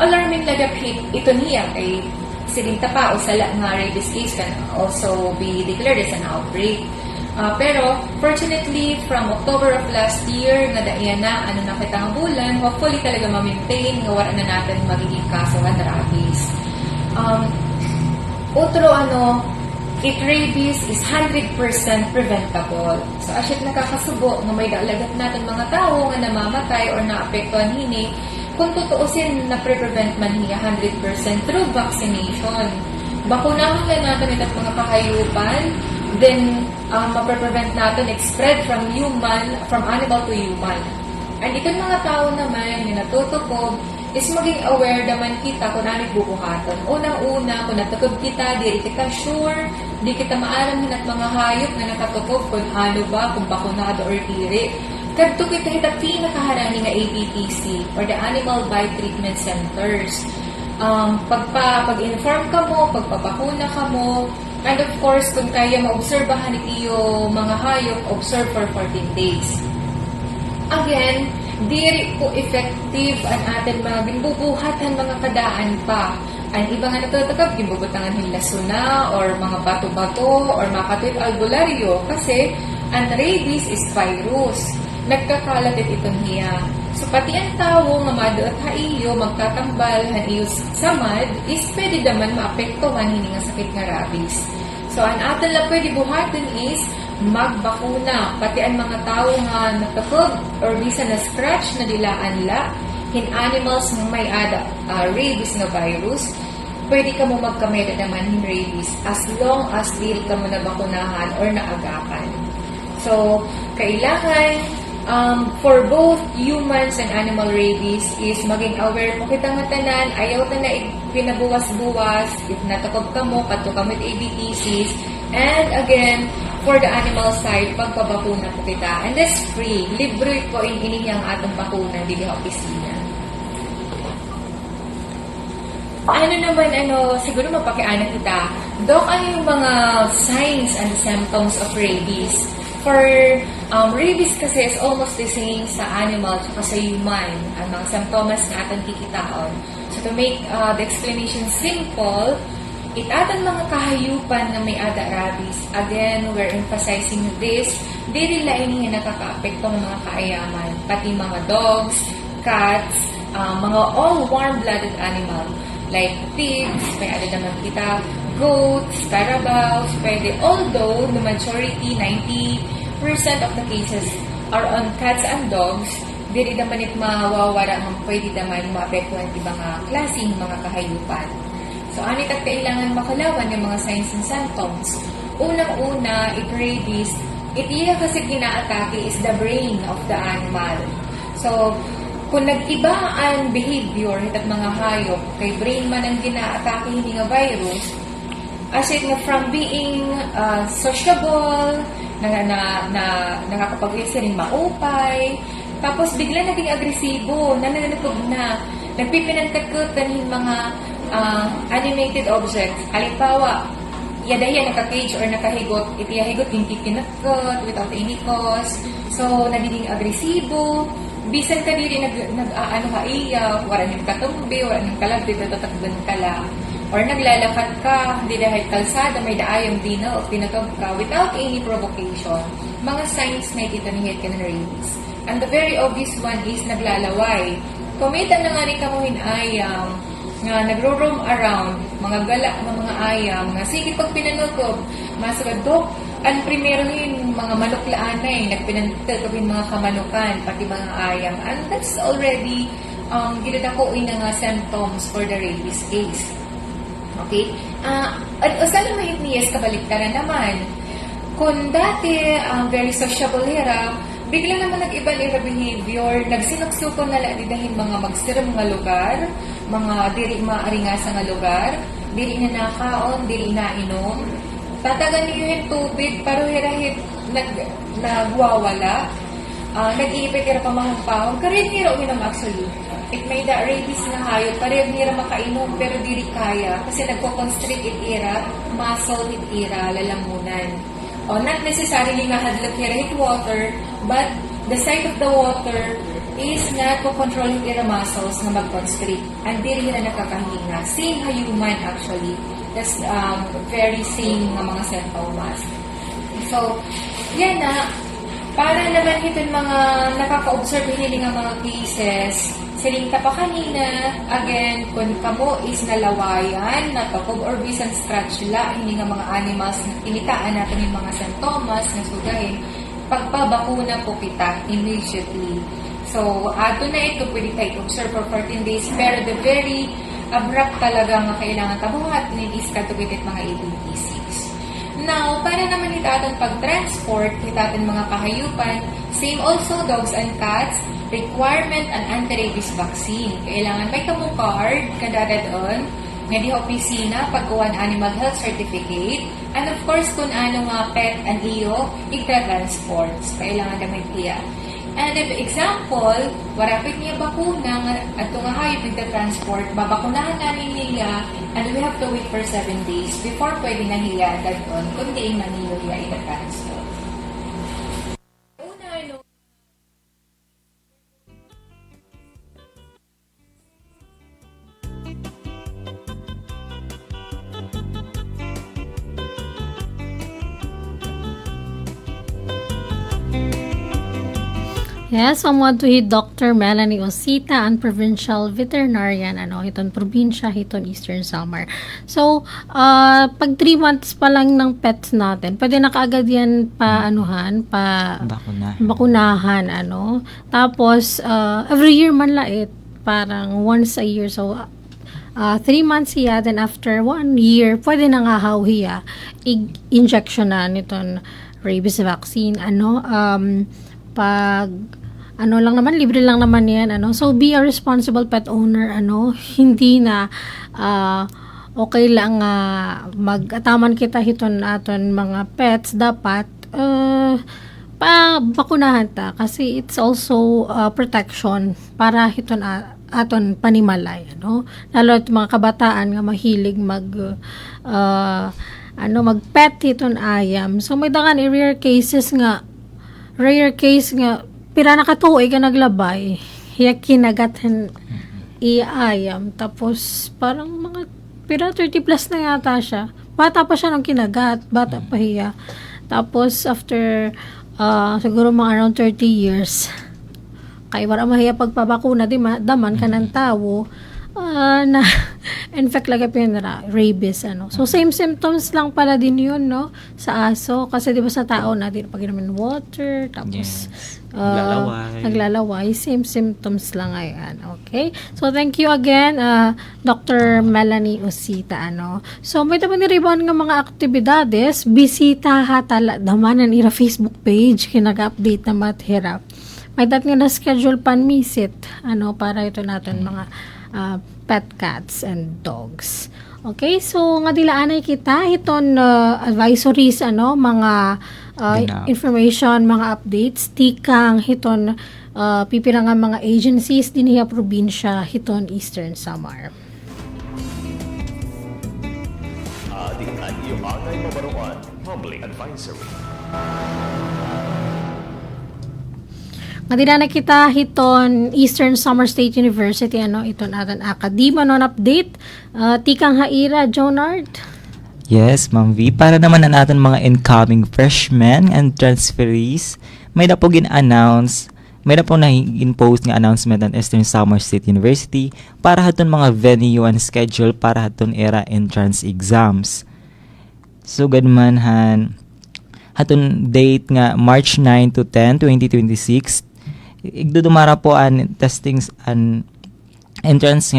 alarming nagapit ito niya kay silinta pa o sala nga rabies case can also be declared as an outbreak. Pero, fortunately, from October of last year, nadaiyan na, nakita nga bulan, hopefully talaga ma-maintain, gawa na natin magiging kaso ng rabies. Rabies is 100% preventable. So, asyat nakakasubo nga may daalagat natin mga tao nga namamatay or naapektuhan hini, kung tutuusin na pre-prevent man hiya 100% through vaccination. Bakunahan lang natin itong mga kahayupan then mapreprevent natin spread from animal to human. And itong mga tao naman na natutukob is maging aware naman kita kung ano bubuhaton. Unang-una, kung natukob kita, di kita sure, di kita maaram hinat mga hayop na nakatukob kung ano ba, kung bakunado or diri. Kadto kita hita pinakaharani nga ABTC or the Animal Bite Treatment Centers. Pag-inform ka mo, pagpapakuna ka mo, and of course, kung kaya maobserbahan iyo mga hayop, observe for 14 days. Again, diri po effective ang atin mga ginbubuhatan mga kadaan pa. Ang iba nga natutakab, gibubutangan hilasuna or mga bato-bato or makatwit albularyo kasi ang rabies is virus. Nagkakalat itong hiya. So, pati ang tao nga madoot ha iyo, magtatambal, han iyo samad, is pwede naman maapektuhan hindi nga sakit nga rabies. So, ang atin lang pwede buhatin is magbakuna. Pati ang mga tao nga natakog or bisa na scratch na dilaan la, in animals nga may rabies nga virus, pwede ka mo magkameda naman hin rabies as long as dili ka mo nabakunahan or naagakan. So, kailangan for both humans and animal rabies is maging aware mo kita nga tanan, ayaw ta na pinabuwas-buwas, if natakob ka mo, kato ka with ABTCs, and again, for the animal side, pagpabakuna po kita. And that's free. Libre po inihiyang atong bakuna dili sa opisina. Siguro mapakianan kita. Dok, ano yung mga signs and symptoms of rabies? For rabies kasi is almost the same sa animal at sa human. Ang mga symptoms na ating kikitaon. So to make the explanation simple, itatan mga kahayupan na may rabies. Again, we're emphasizing this. Di nila ini nakaka-apekto ng mga kaayaman. Pati mga dogs, cats, mga all warm-blooded animal. Like pigs, may naman kita, goats, carabaos, pwede. Although, the majority, 90% of the cases are on cats and dogs, diri naman it mawawara ang pwede naman maapektuhan ibang klaseng mga kahayupan. So, anit at kailangan makalawan yung mga signs and symptoms. Unang-una, rabies, iya kasi gina-atake is the brain of the animal. So, kung nag-iba ang behavior at mga hayop, kay brain man ang gina-atake hindi nga virus, as in from being sociable, nakakapag-isa rin maupay, tapos bigla naging agresibo, nananatog na, nagpipinantakutan yung mga animated objects. Halimbawa, yadaya naka-cage or nakahigot, itiyahigot, hindi pinakot, without any cause. So, nagiging agresibo, bisan ka diri iyaw, wala niyong katumbi, wala niyong kalabdi, tatakban ka lang. Or naglalakad ka, hindi dahil kalsada, may daayang dino o pinatob ka without any provocation. Mga signs na ito ni head ka ng rabies. And the very obvious one is naglalaway. Kumita na nga rin kamuhin ayam, nga nagro-roam around, mga gala ng mga ayam, nga sige pag pinanutob, masagad, Dok, ang primero yung mga manuklaan na nagpinanutobin mga kamanukan, pati mga ayam. And that's already, ginadakoin na nga symptoms for the rabies case. Okay? At sana mahit niyas kabaliktaran naman. Kung dati, very sociable hira, bigla naman nag-iba nila behavior, nagsinuksukon na lang dahil mga magsiram mga lugar, mga diri maaringasa nga lugar, diri na nakaon, diri na inom, tatagan niyo yung tubig, pero hirahit nagwawala, nag-iipit kira pamahampahon, karin nira uminom actually. It may da rabies na hayop, pareho nira makainom, pero diri kaya, kasi nagko-constrict it ira, muscle it ira, lalamunan. Not necessarily nga hadlok here hit water, but the sight of the water is not to control your muscles na mag-constrict. And diri na nakakahinga. Same human actually. That's very same nga mga symptoms. So, yan na. Para naman ito mga nakaka-observe hindi nga mga cases, siling pa kanina, again, kung kamo is nalawayan, natakog or bisan scratch la, hindi nga mga animals na tinitaan natin yung mga symptoms na sugahin, pagpabakuna po kita immediately. So, ato na ito, pwede tayo observe for 14 days, pero the very abrupt talaga nga kailangan tabuhat ni is katubitit mga ABTCs. Now, para naman itaton pag-transport, itaton mga kahayupan, same also dogs and cats, requirement an anti-rabies vaccine. Kailangan may kamong card, kadadadon, nga di opisina, pagkuhan animal health certificate, and of course, kung ano nga pet and iyo, ika-transports. Kailangan gamit iya. And if example, warapit niya bakuna at nga hayop ika-transport, babakunahan na niya, and we have to wait for 7 days before pwede na hiya dadon, kundi man niyo iya ika-transport. Yes, someone to hit Dr. Melanie Osita, ang provincial veterinarian, hiton probinsya, hiton Eastern Samar. So, pag 3 months pa lang ng pets natin, pwede na kaagad yan bakunahan, Tapos, every year man lait, parang once a year. So, 3 months hiya, then after 1 year, pwede na nga hiya, injection na niton rabies vaccine, pag lang naman, libre lang naman yan, So, be a responsible pet owner, hindi na, okay lang, mag-ataman kita hiton aton mga pets, dapat, bakunahan ta, kasi it's also, protection, para hiton aton panimalay, Lalo at mga kabataan nga mahilig mag-pet hiton ayam. So, may dangan rare case nga pira nakatuoy ka naglabay hiya kinagatan iayam tapos parang mga pira 30 plus na yata siya, bata pa siya nung kinagat, bata pa hiya, tapos after siguro mga around 30 years kay wala mahiya pagpabakuna daman ka ng tao na infect lagi pinara rabies so same symptoms lang pala din yun sa aso, kasi di ba sa tao natin pag naman water tapos naglalaway, same symptoms lang ayan. Okay, so thank you again Dr. Melanie Osita so may tapan ni ribon nga mga aktibidades, bisita hatala damanan ira Facebook page kinag-update na mathirap may dat nga na schedule pan visit para ito natin mga pet cats and dogs. Okay, so nga dilaanay kita hiton advisories mga information, mga updates tikang hiton pipira nga mga agencies din hiya probinsya hiton Eastern Samar. Ating anyo angay mabaruan, public advisory. Nga na kita hiton Eastern Samar State University iton atan akadema non update tikang haira Jonard. Yes, Ma'am V. Para naman na natin mga incoming freshmen and transferees, may na po gin-announce, may na po na-impose nga announcement ng Eastern Samar State University para haton mga venue and schedule para haton era entrance exams. So, gadman haton date nga March 9 to 10, 2026. Igdudumara po an testings and entrance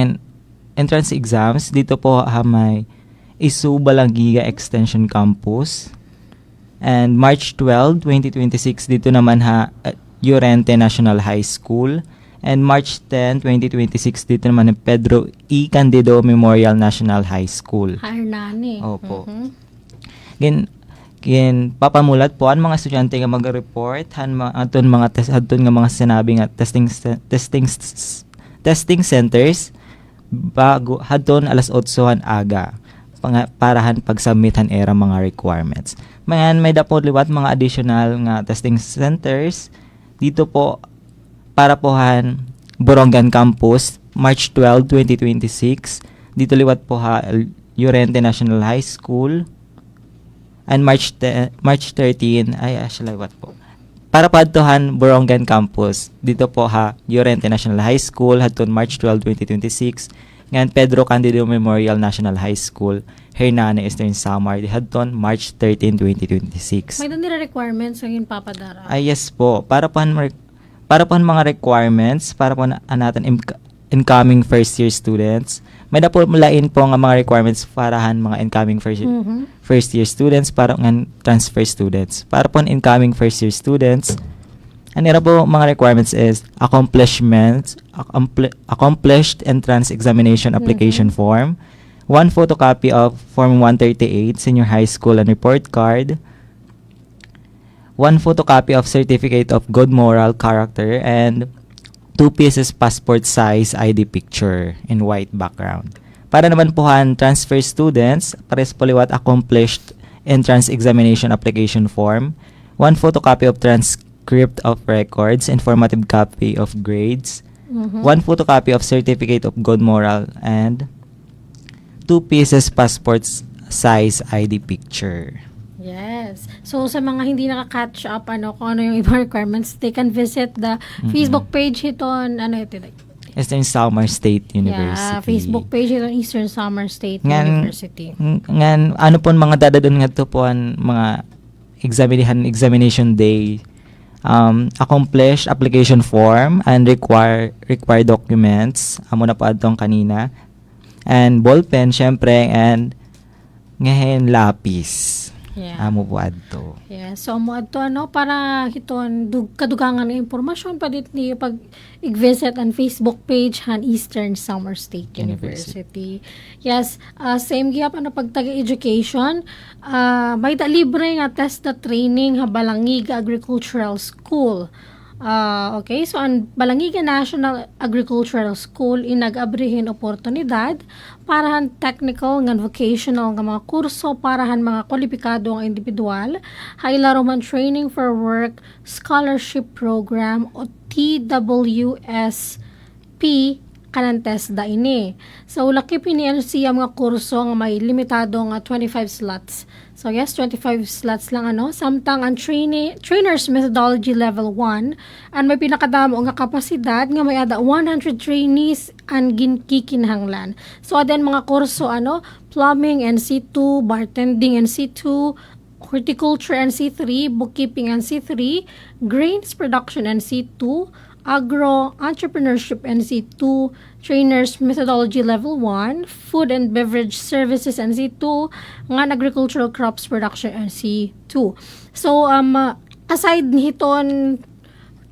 exams dito po may Isu Balanggiga Extension Campus, and March 12, 2026 dito naman Llorente National High School, and March 10, 2026 dito naman Pedro E. Candido Memorial National High School. Harnani. Opo. Papamulat po ang mga estudyante nga mag-report aton mga sinabi nga testing centers bago hadton alas 8 aga parahan pagsubmitan era mga requirements. May dapat liwat mga additional nga testing centers dito po para pohan Borongan Campus March 12, 2026. Dito liwat po Llorente National High School, and March 13 liwat po para padtohan Borongan Campus dito po Llorente National High School hadton March 12, 2026. Ngayon Pedro Candido Memorial National High School Hernana Eastern Samar hadton March 13, 2026. May nila requirements ang papadara. Yes po, para po mga requirements para po natin incoming first year students. may napulain po nga mga requirements parahan mga incoming first year students para nga transfer students. Para po incoming first year students, ano po mga requirements is accomplished entrance examination application form, 1 photocopy of Form 138 senior high school and report card, 1 photocopy of certificate of good moral character, and 2 pieces passport size ID picture in white background. Para naman pohan transfer students, pares poliwat accomplished entrance examination application form, 1 photocopy of transcript of records, informative copy of grades, 1 photocopy of certificate of good moral, and 2 pieces passport size ID picture. Yes. So, sa mga hindi naka-catch up, kung ano yung ibang requirements, they can visit the Facebook page ito, Eastern Samar State University. Yeah, Facebook page ito, Eastern Samar State University. Ngan, ano po mga dadadon nga ito po mga examination day, accomplished application form and required documents, amo na po adtong kanina, and ballpen, syempre, and ngayon lapis. Yeah. Amo po adto. Yeah. So, amo adto, para hiton, kadugangan ng impormasyon, padit niyo pag i-visit ang Facebook page han Eastern Samar State University. Yes. Same gihap, pag taga-education, may libre nga test na training ha Balangig Agricultural School. Okay, so ang Balangig National Agricultural School inag-abrihin oportunidad parahan technical ng vocational nga mga kurso parahan mga kwalipikado ang individual, hailaro man training for work scholarship program o TWSP kanantes da ini. So, lakip ini siya mga kurso nga may limitado nga 25 slots. So, yes, 25 slots lang Samtang ang trainer's methodology level 1 and may pinakadamo nga kapasidad nga may ada 100 trainees ang kikinhanglan. So, adan mga kurso plumbing NC2, bartending NC2, horticulture NC3, bookkeeping NC3, grains production NC2, Agro Entrepreneurship NC2, Trainers Methodology Level 1, Food and Beverage Services NC2, ngan Agricultural Crops Production NC2. So, aside niton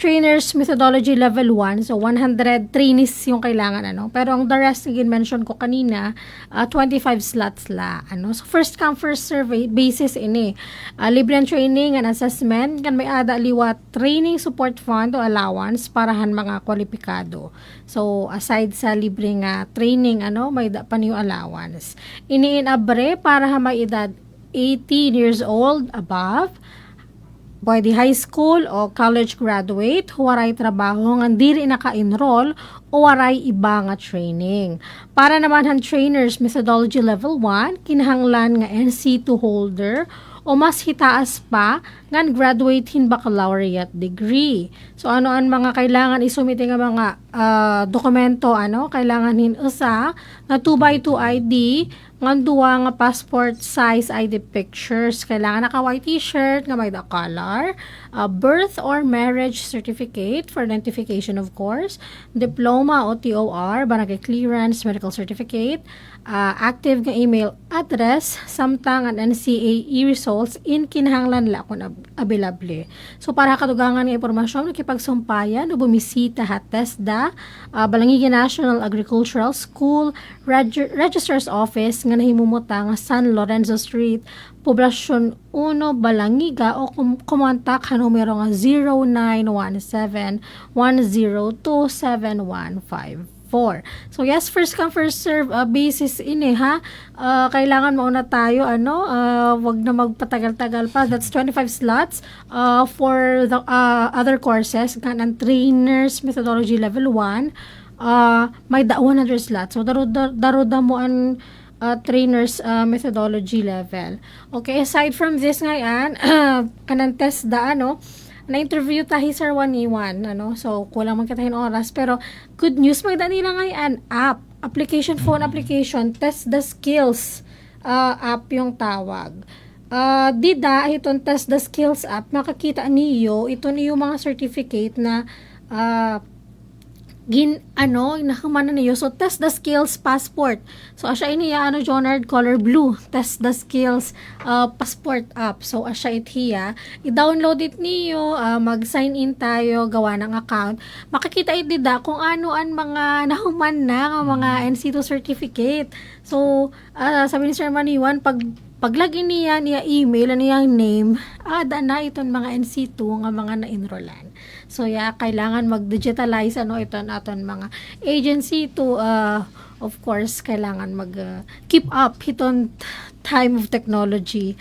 Trainers Methodology Level 1, so 100 trainees yung kailangan pero ang the rest again mention ko kanina 25 slots la so first come first serve basis ini libre ang training and assessment kan may ada liwat training support fund o allowance parahan mga kwalipikado. So aside sa libre nga training may da pa niyo allowance iniin abre para ha may edad 18 years old above, pwede high school o college graduate, waray trabaho nga diri naka-enroll o waray iba nga training. Para naman han trainers methodology level 1, kinahanglan nga NC2 holder o mas hitaas pa ngan graduate hin baccalaureate degree. So ano ang mga kailangan isumite nga mga dokumento kailangan hin usa nga 2x2 ID ngan duwa nga passport size ID pictures, kailangan naka white t-shirt nga may the color, birth or marriage certificate for identification of course, diploma o TOR, barangay clearance, medical certificate, active nga email address, samtang ang NCAE results in kinahanglan la kung available. So para kadugangan nga impormasyon nakipagsumpayan o bumisita ha TESDA, Balangig National Agricultural School, Registrar's Office nga nahimumuta nga San Lorenzo Street, Poblasyon 1, Balangiga o kumontak ha numero nga 0917-102-7154. So yes, first come first serve basis ini ha. Kailangan mauna tayo wag na magpatagal-tagal pa. That's 25 slots for the other courses kan trainers methodology level 1 may 100 slots. So daruda mo ang trainers methodology level. Okay, aside from this ngayon, kanang test na-interview tahi Sir 1E1, so kulang man kitahin oras, pero good news, magda nila ngayon app, application, phone application, test the skills app yung tawag. Dida, itong test the skills app, makakita niyo, ito niyo mga certificate na nakamana niyo. So, test the skills passport. So, asya iniya, Jonard, color blue. Test the skills passport app. So, asya itiya. I-download it niyo, mag-sign in tayo, gawa ng account. Makikita itida kung ano ang mga nahuman na, mga NC2 certificate. So, sabi ni Sir Maniwan, pag-login niya, email, niya name, na iton mga NC2 nga mga na-enrollan. So, kailangan mag-digitalize iton aton mga agency to, of course, kailangan mag-keep up iton time of technology.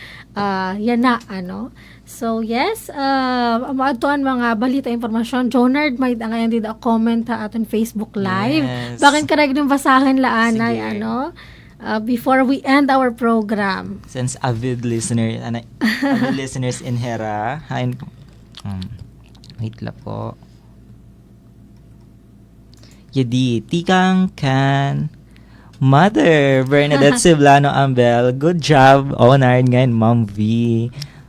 So, yes, maatuan mga balita informasyon. Jonard, may ngayon dito comment aton Facebook Live. Yes. Bakit ka rin basahin laan ay, Sige. before we end our program. Since avid listeners in Hera, wait lang po. Yadi, tikang kan Mother Bernadette Siblano Ambel, good job, honored ngayon, Ma'am V.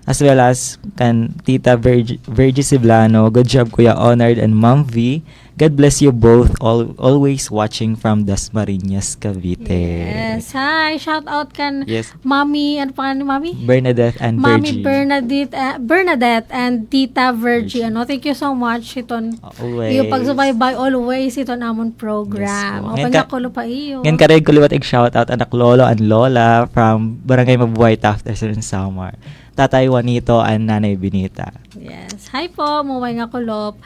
As well as kan Tita Virgie Siblano, good job Kuya Honored and Ma'am V. God bless you both, always watching from Dasmariñas, Cavite. Yes. Hi, shout out kan Yes. Mami, ano pa ni Mami? Bernadette and Mami Virgie. Bernadette and Tita Virgie. Thank you so much iton. Always. Iyo pagsubaybay always iton amon program. Yes, po. Open ko pa iyo. Ngayon ka rin kuliwat shoutout anak lolo and lola from Barangay Mabuhay After Samar. Tatay Juanito and Nanay Benita. Yes. Hi po, muway nga kulop.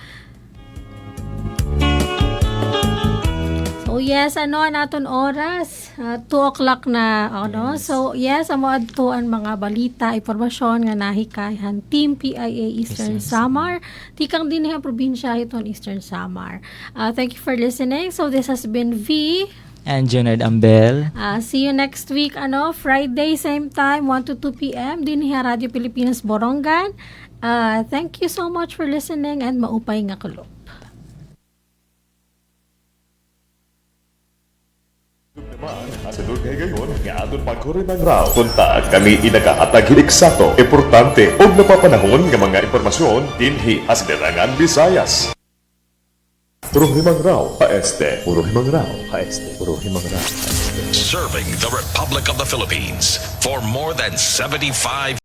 So yes, naton oras? 2 o'clock na, Yes. So yes, amo adto ang mga balita, impormasyon nga nahikayan Team PIA Eastern Samar. Tikang din ang probinsya iton Eastern Samar. Thank you for listening. So this has been V. And Junard Ambel. See you next week, Friday, same time, 1 to 2 p.m. din sa Radio Pilipinas Borongan. Thank you so much for listening and maupay nga kulop. Sa dugay gayon, nga aton pagkurimang raw. Punta kami inagaatag hiniksato, importante o napapanahon ng mga impormasyon dinhi as Derangan Visayas. Puro himang raw, paeste. Puro himang raw, paeste. Puro himang raw, paeste. Serving the Republic of the Philippines for more than 75